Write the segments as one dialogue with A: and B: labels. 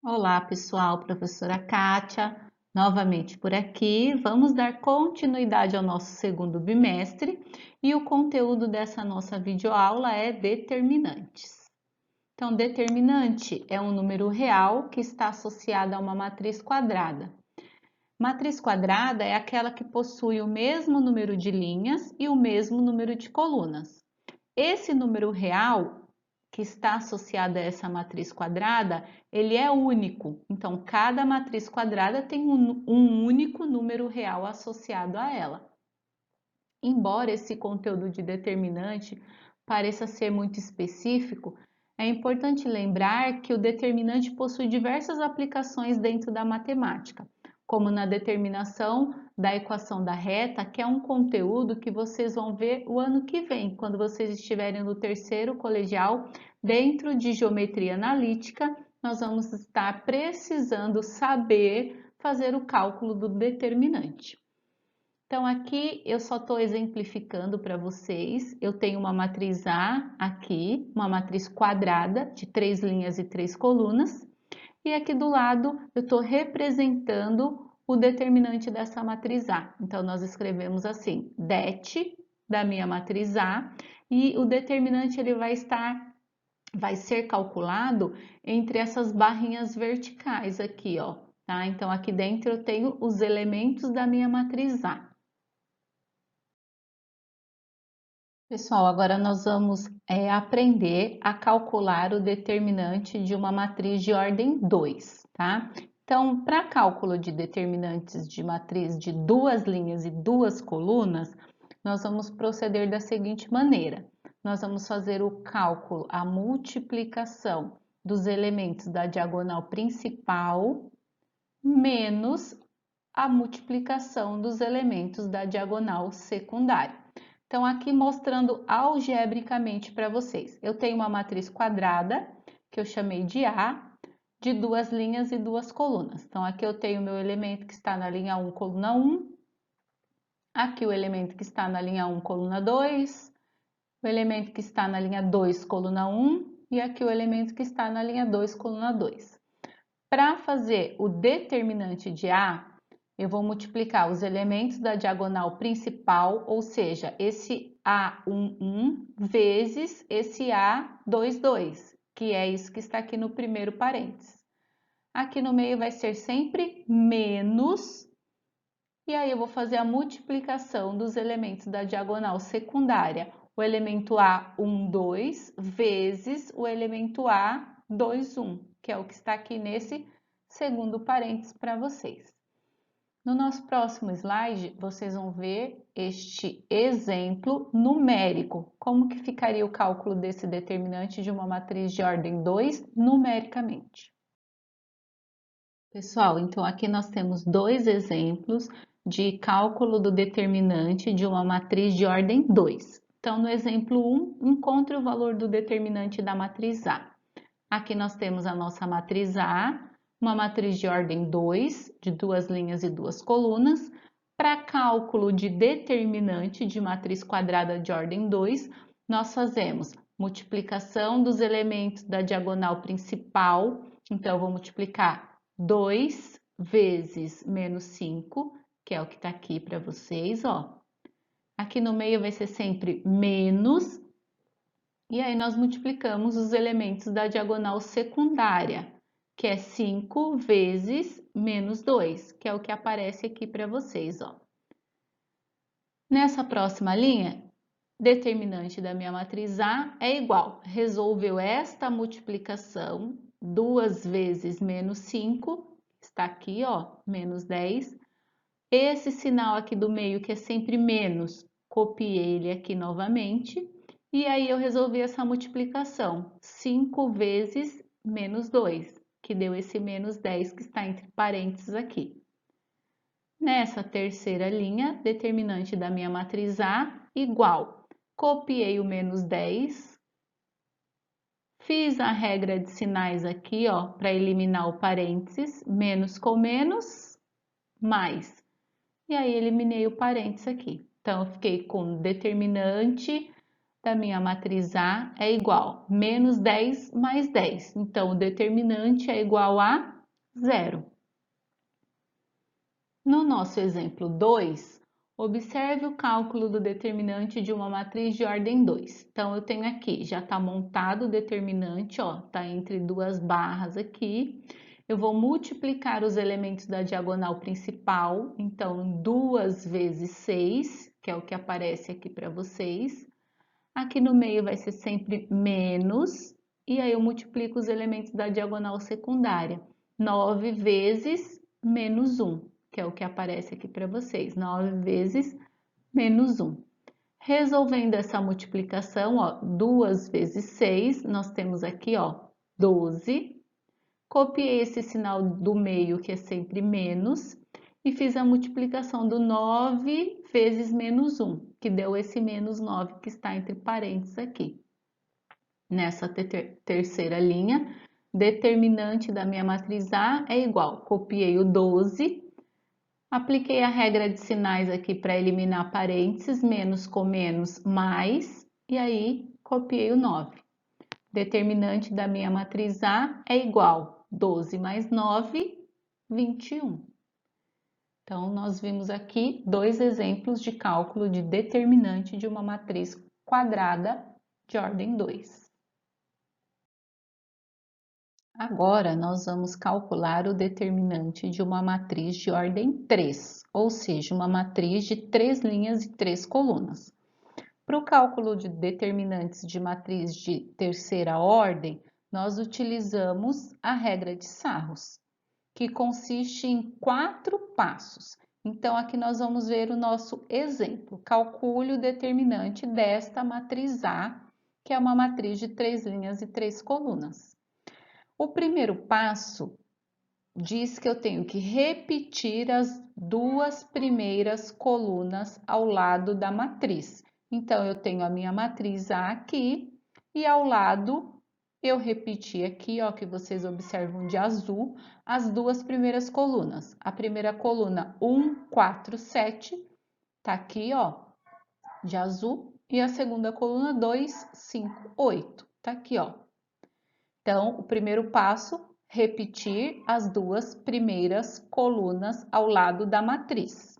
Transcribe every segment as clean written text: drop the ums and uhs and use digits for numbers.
A: Olá, pessoal, professora Kátia, novamente por aqui. Vamos dar continuidade ao nosso segundo bimestre e o conteúdo dessa nossa videoaula é determinantes. Então, determinante é um número real que está associado a uma matriz quadrada. Matriz quadrada é aquela que possui o mesmo número de linhas e o mesmo número de colunas. Esse número real que está associado a essa matriz quadrada, ele é único. Então, cada matriz quadrada tem um único número real associado a ela. Embora esse conteúdo de determinante pareça ser muito específico, é importante lembrar que o determinante possui diversas aplicações dentro da matemática, como na determinação da equação da reta, que é um conteúdo que vocês vão ver o ano que vem, quando vocês estiverem no terceiro colegial, dentro de geometria analítica, nós vamos estar precisando saber fazer o cálculo do determinante. Então, aqui eu só estou exemplificando para vocês. Eu tenho uma matriz A aqui, uma matriz quadrada de 3 linhas e 3 colunas. E aqui do lado eu estou representando o determinante dessa matriz A. Então, nós escrevemos assim, det da minha matriz A, e o determinante ele vai ser calculado entre essas barrinhas verticais aqui, ó, tá? Então, aqui dentro eu tenho os elementos da minha matriz A. Pessoal, agora nós vamos aprender a calcular o determinante de uma matriz de ordem 2, tá? Então, para cálculo de determinantes de matriz de duas linhas e duas colunas, nós vamos proceder da seguinte maneira. Nós vamos fazer o cálculo, a multiplicação dos elementos da diagonal principal menos a multiplicação dos elementos da diagonal secundária. Então, aqui mostrando algebricamente para vocês. Eu tenho uma matriz quadrada, que eu chamei de A, de duas linhas e duas colunas. Então, aqui eu tenho o meu elemento que está na linha 1, coluna 1. Aqui o elemento que está na linha 1, coluna 2. O elemento que está na linha 2, coluna 1. E aqui o elemento que está na linha 2, coluna 2. Para fazer o determinante de A, eu vou multiplicar os elementos da diagonal principal, ou seja, esse A11 vezes esse A22, que é isso que está aqui no primeiro parênteses. Aqui no meio vai ser sempre menos, e aí eu vou fazer a multiplicação dos elementos da diagonal secundária. O elemento A12 vezes o elemento A21, que é o que está aqui nesse segundo parênteses para vocês. No nosso próximo slide, vocês vão ver este exemplo numérico. Como que ficaria o cálculo desse determinante de uma matriz de ordem 2 numericamente? Pessoal, então aqui nós temos dois exemplos de cálculo do determinante de uma matriz de ordem 2. Então, no exemplo 1, encontre o valor do determinante da matriz A. Aqui nós temos a nossa matriz A, uma matriz de ordem 2, de duas linhas e duas colunas. Para cálculo de determinante de matriz quadrada de ordem 2, nós fazemos multiplicação dos elementos da diagonal principal. Então, eu vou multiplicar 2 vezes menos 5, que é o que está aqui para vocês, ó. Aqui no meio vai ser sempre menos. E aí nós multiplicamos os elementos da diagonal secundária, que é 5 vezes menos 2, que é o que aparece aqui para vocês, ó. Nessa próxima linha, determinante da minha matriz A é igual, resolveu esta multiplicação, 2 vezes menos 5, está aqui, ó, menos 10. Esse sinal aqui do meio, que é sempre menos, copiei ele aqui novamente. E aí eu resolvi essa multiplicação, 5 vezes menos 2, que deu esse menos 10 que está entre parênteses aqui. Nessa terceira linha, determinante da minha matriz A igual, copiei o menos 10, fiz a regra de sinais aqui, ó, para eliminar o parênteses, menos com menos, mais. E aí eliminei o parênteses aqui. Então, eu fiquei com determinante da minha matriz A é igual a menos 10 mais 10. Então, o determinante é igual a 0. No nosso exemplo 2, observe o cálculo do determinante de uma matriz de ordem 2. Então, eu tenho aqui, já está montado o determinante, ó, está entre duas barras aqui. Eu vou multiplicar os elementos da diagonal principal, então 2 vezes 6, que é o que aparece aqui para vocês. Aqui no meio vai ser sempre menos, e aí eu multiplico os elementos da diagonal secundária. 9 vezes menos 1, que é o que aparece aqui para vocês. 9 vezes menos 1. Resolvendo essa multiplicação, ó, 2 vezes 6, nós temos aqui, ó, 12. Copiei esse sinal do meio, que é sempre menos, e fiz a multiplicação do 9 vezes menos 1, que deu esse menos 9 que está entre parênteses aqui. Nessa terceira linha, determinante da minha matriz A é igual, copiei o 12, apliquei a regra de sinais aqui para eliminar parênteses, menos com menos, mais, e aí copiei o 9. Determinante da minha matriz A é igual 12 mais 9, 21. Então, nós vimos aqui dois exemplos de cálculo de determinante de uma matriz quadrada de ordem 2. Agora, nós vamos calcular o determinante de uma matriz de ordem 3, ou seja, uma matriz de 3 linhas e 3 colunas. Para o cálculo de determinantes de matriz de terceira ordem, nós utilizamos a regra de Sarros, que consiste em 4 passos. Então, aqui nós vamos ver o nosso exemplo. Calcule o determinante desta matriz A, que é uma matriz de 3 linhas e 3 colunas. O primeiro passo diz que eu tenho que repetir as duas primeiras colunas ao lado da matriz. Então, eu tenho a minha matriz A aqui e ao lado eu repeti aqui, ó, que vocês observam de azul, as duas primeiras colunas. A primeira coluna 1, 4, 7, tá aqui, ó, de azul, e a segunda coluna 2, 5, 8, tá aqui, ó. Então, o primeiro passo, repetir as duas primeiras colunas ao lado da matriz.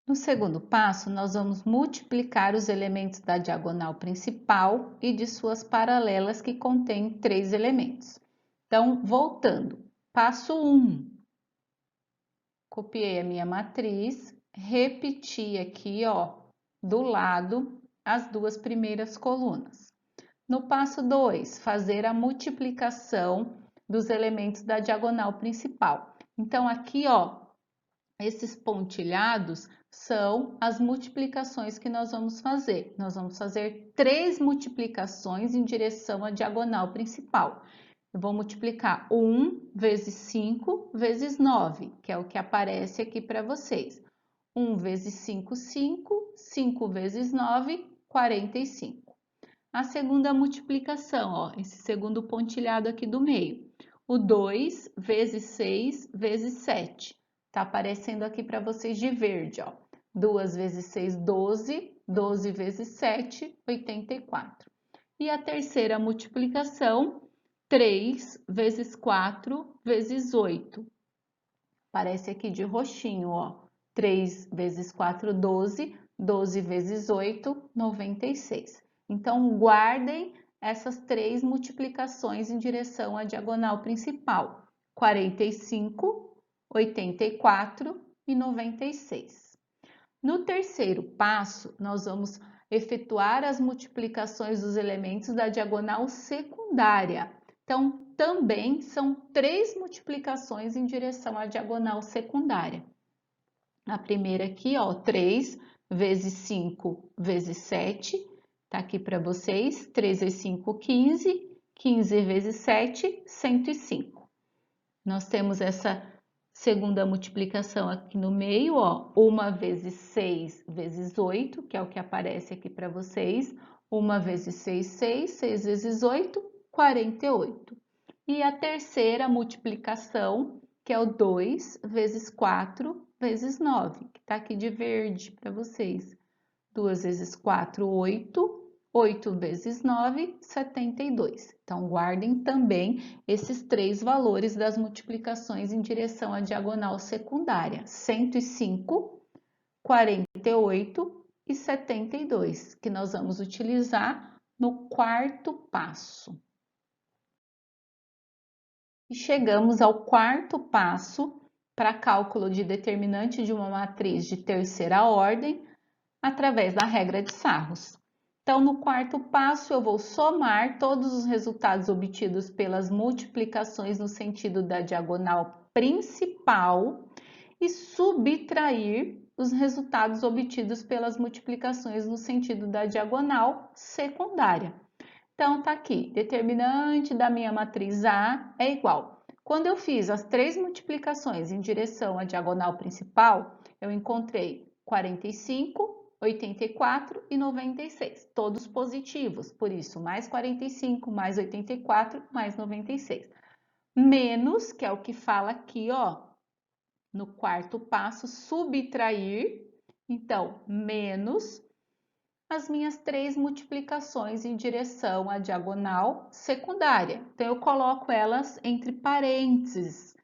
A: No segundo passo, nós vamos multiplicar os elementos da diagonal principal e de suas paralelas que contêm 3 elementos. Então, voltando, passo 1. Copiei a minha matriz, repeti aqui, ó, do lado as duas primeiras colunas. No passo 2, fazer a multiplicação dos elementos da diagonal principal. Então, aqui, ó, esses pontilhados são as multiplicações que nós vamos fazer. Nós vamos fazer 3 multiplicações em direção à diagonal principal. Eu vou multiplicar 1 vezes 5 vezes 9, que é o que aparece aqui para vocês. 1 vezes 5, 5. 5 vezes 9, 45. A segunda multiplicação, ó, esse segundo pontilhado aqui do meio. O 2 vezes 6 vezes 7. Tá aparecendo aqui para vocês de verde, ó. 2 vezes 6, 12. 12 vezes 7, 84. E a terceira multiplicação, 3 vezes 4 vezes 8. Aparece aqui de roxinho, ó. 3 vezes 4, 12. 12 vezes 8, 96. Então, guardem essas 3 multiplicações em direção à diagonal principal. 45, 84 e 96. No terceiro passo, nós vamos efetuar as multiplicações dos elementos da diagonal secundária. Então, também são 3 multiplicações em direção à diagonal secundária. A primeira aqui, ó, 3 vezes 5 vezes 7, tá aqui para vocês, 3 vezes 5, 15, 15 vezes 7, 105. Nós temos essa segunda multiplicação aqui no meio, ó, 1 vezes 6 vezes 8, que é o que aparece aqui para vocês. 1 vezes 6, 6, 6 vezes 8, 48. E a terceira multiplicação, que é o 2 vezes 4 vezes 9, que está aqui de verde para vocês. 2 vezes 4, 8. 8 vezes 9, 72. Então, guardem também esses três valores das multiplicações em direção à diagonal secundária: 105, 48 e 72, que nós vamos utilizar no quarto passo. E chegamos ao quarto passo para cálculo de determinante de uma matriz de terceira ordem através da regra de Sarros. Então, no quarto passo, eu vou somar todos os resultados obtidos pelas multiplicações no sentido da diagonal principal e subtrair os resultados obtidos pelas multiplicações no sentido da diagonal secundária. Então, tá aqui, determinante da minha matriz A é igual. Quando eu fiz as três multiplicações em direção à diagonal principal, eu encontrei 45, 84 e 96, todos positivos, por isso, mais 45, mais 84, mais 96. Menos, que é o que fala aqui, ó, no quarto passo, subtrair, então, menos as minhas três multiplicações em direção à diagonal secundária. Então, eu coloco elas entre parênteses.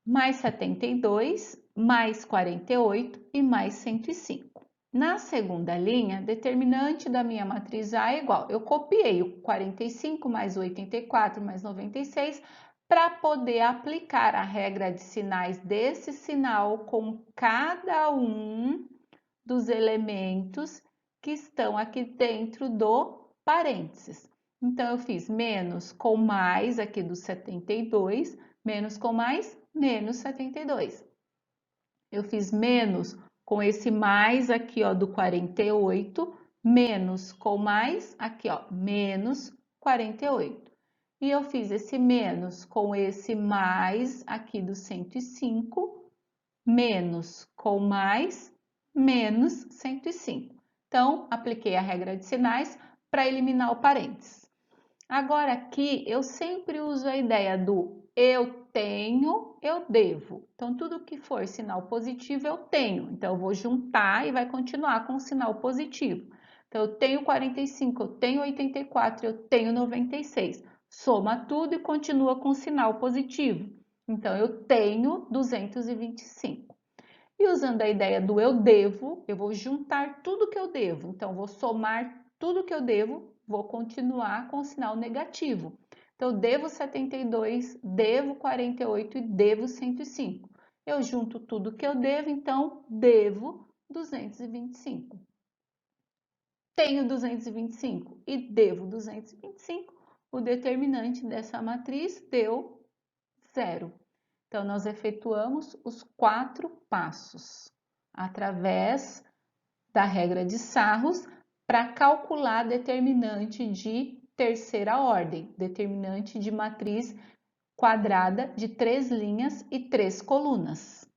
A: Mais 72, mais 48 e mais 105. Na segunda linha, determinante da minha matriz A é igual. Eu copiei o 45 mais 84 mais 96 para poder aplicar a regra de sinais desse sinal com cada um dos elementos que estão aqui dentro do parênteses. Então, eu fiz menos com mais aqui do 72, menos com mais, menos 72. Eu fiz menos com esse mais aqui, ó, do 48, menos com mais aqui, ó, menos 48. E eu fiz esse menos com esse mais aqui do 105, menos com mais, menos 105. Então, apliquei a regra de sinais para eliminar o parênteses. Agora aqui, eu sempre uso a ideia do eu tenho, eu devo. Então, tudo que for sinal positivo, eu tenho. Então, eu vou juntar e vai continuar com o sinal positivo. Então, eu tenho 45, eu tenho 84, eu tenho 96. Soma tudo e continua com o sinal positivo. Então, eu tenho 225. E usando a ideia do eu devo, eu vou juntar tudo que eu devo. Então, vou somar tudo que eu devo, vou continuar com o sinal negativo. Então, eu devo 72, devo 48 e devo 105. Eu junto tudo que eu devo, então, devo 225. Tenho 225 e devo 225. O determinante dessa matriz deu 0. Então, nós efetuamos os 4 passos através da regra de Sarros para calcular determinante de terceira ordem, determinante de matriz quadrada de 3 linhas e 3 colunas.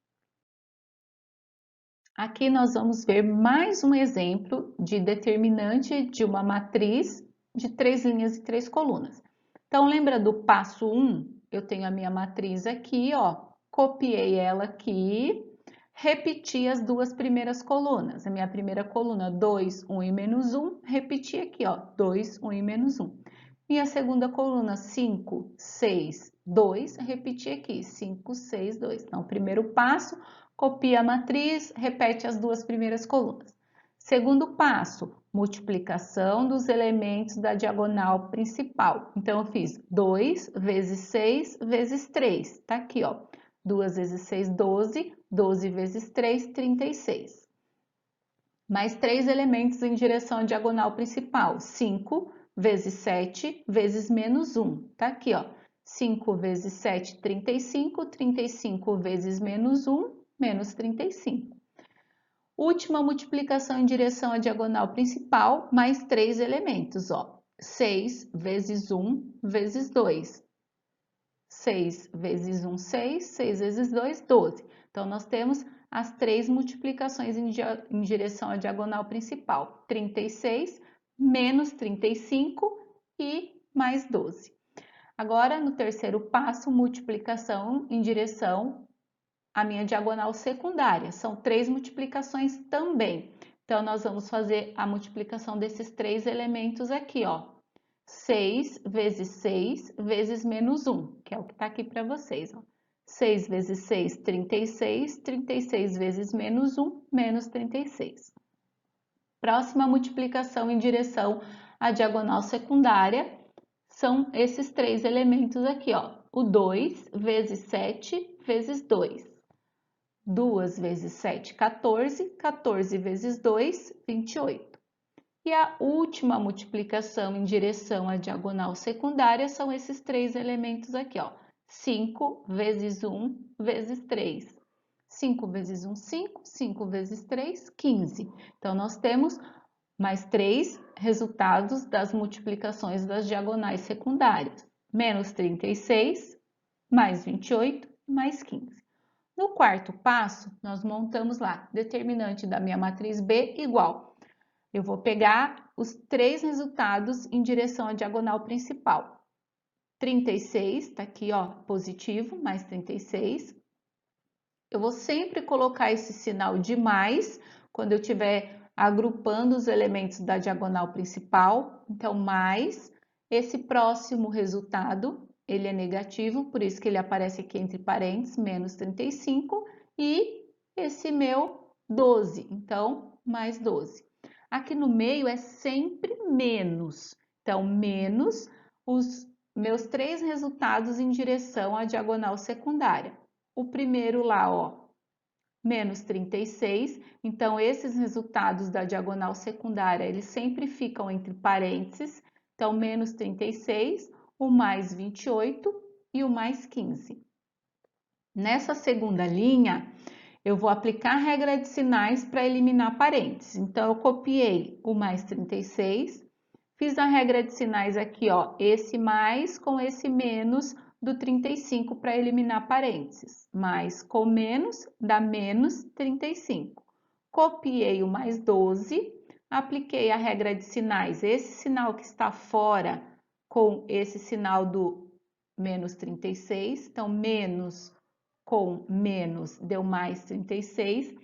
A: Aqui nós vamos ver mais um exemplo de determinante de uma matriz de 3 linhas e 3 colunas. Então, lembra do passo 1? Eu tenho a minha matriz aqui, ó, copiei ela aqui, repeti as duas primeiras colunas. A minha primeira coluna, 2, 1 e menos 1, repeti aqui, ó, 2, 1 e menos 1. E a segunda coluna, 5, 6, 2, repeti aqui, 5, 6, 2. Então, primeiro passo, copia a matriz, repete as duas primeiras colunas. Segundo passo, multiplicação dos elementos da diagonal principal. Então, eu fiz 2 vezes 6 vezes 3. Tá aqui, ó. 2 vezes 6, 12. 12 vezes 3, 36. Mais 3 elementos em direção à diagonal principal. 5 vezes 7 vezes menos 1. Tá aqui, ó. 5 vezes 7, 35. 35 vezes menos 1, menos 35. Última multiplicação em direção à diagonal principal, mais 3 elementos, ó. 6 vezes 1 vezes 2. 6 vezes 1, 6. 6 vezes 2, 12. Então, nós temos as 3 multiplicações em direção à diagonal principal. 36, menos 35 e mais 12. Agora, no terceiro passo, multiplicação em direção à minha diagonal secundária. São 3 multiplicações também. Então, nós vamos fazer a multiplicação desses três elementos aqui, ó. 6 vezes 6 vezes menos 1, que é o que está aqui para vocês, ó. 6 vezes 6, 36, 36 vezes menos 1, menos 36. Próxima multiplicação em direção à diagonal secundária são esses três elementos aqui, ó. O 2 vezes 7 vezes 2. 2 vezes 7, 14. 14 vezes 2, 28. E a última multiplicação em direção à diagonal secundária são esses três elementos aqui, ó. 5 vezes 1 vezes 3. 5 vezes 1, 5. 5 vezes 3, 15. Então, nós temos mais três resultados das multiplicações das diagonais secundárias. Menos 36, mais 28, mais 15. No quarto passo, nós montamos lá, determinante da minha matriz B igual. Eu vou pegar os três resultados em direção à diagonal principal. 36, tá aqui, ó, positivo, mais 36. Eu vou sempre colocar esse sinal de mais quando eu estiver agrupando os elementos da diagonal principal. Então, mais esse próximo resultado, ele é negativo, por isso que ele aparece aqui entre parênteses, menos 35, e esse meu 12, então, mais 12. Aqui no meio é sempre menos, então, menos os meus três resultados em direção à diagonal secundária. O primeiro lá, ó, menos 36, então esses resultados da diagonal secundária, eles sempre ficam entre parênteses, então menos 36, o mais 28 e o mais 15. Nessa segunda linha, eu vou aplicar a regra de sinais para eliminar parênteses, então eu copiei o mais 36, fiz a regra de sinais aqui, ó, esse mais com esse menos do 35 para eliminar parênteses, mais com menos dá menos 35. Copiei o mais 12, apliquei a regra de sinais, esse sinal que está fora com esse sinal do menos 36, então menos com menos deu mais 36.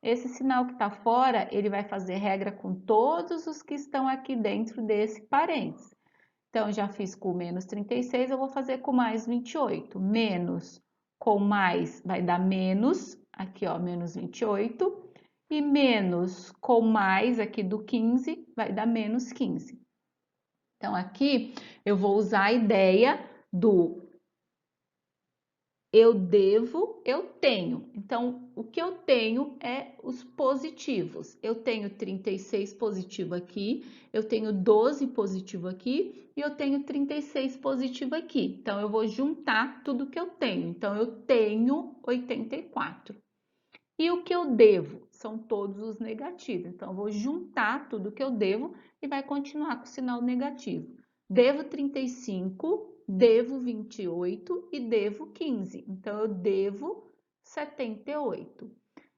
A: Esse sinal que está fora, ele vai fazer regra com todos os que estão aqui dentro desse parênteses. Então, já fiz com menos 36, eu vou fazer com mais 28. Menos com mais vai dar menos, aqui ó, menos 28. E menos com mais aqui do 15 vai dar menos 15. Então, aqui eu vou usar a ideia do eu devo, eu tenho. Então, o que eu tenho é os positivos. Eu tenho 36 positivo aqui, eu tenho 12 positivo aqui e eu tenho 36 positivo aqui. Então, eu vou juntar tudo que eu tenho. Então, eu tenho 84. E o que eu devo? São todos os negativos. Então, eu vou juntar tudo que eu devo e vai continuar com o sinal negativo. Devo 35, devo 28 e devo 15. Então, eu devo 78.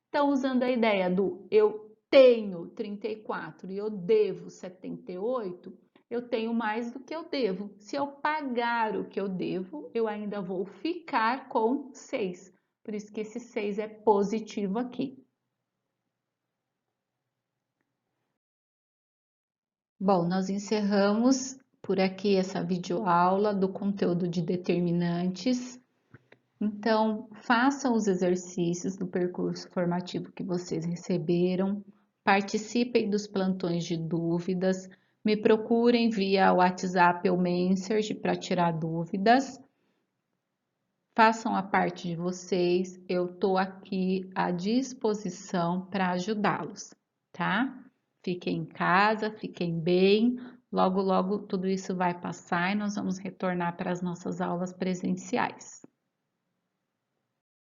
A: Então, usando a ideia do eu tenho 34 e eu devo 78, eu tenho mais do que eu devo. Se eu pagar o que eu devo, eu ainda vou ficar com 6. Por isso que esse 6 é positivo aqui. Bom, nós encerramos por aqui essa videoaula do conteúdo de determinantes. Então, façam os exercícios do percurso formativo que vocês receberam, participem dos plantões de dúvidas, me procurem via WhatsApp ou Message para tirar dúvidas. Façam a parte de vocês, eu estou aqui à disposição para ajudá-los, tá? Fiquem em casa, fiquem bem, logo, logo tudo isso vai passar e nós vamos retornar para as nossas aulas presenciais.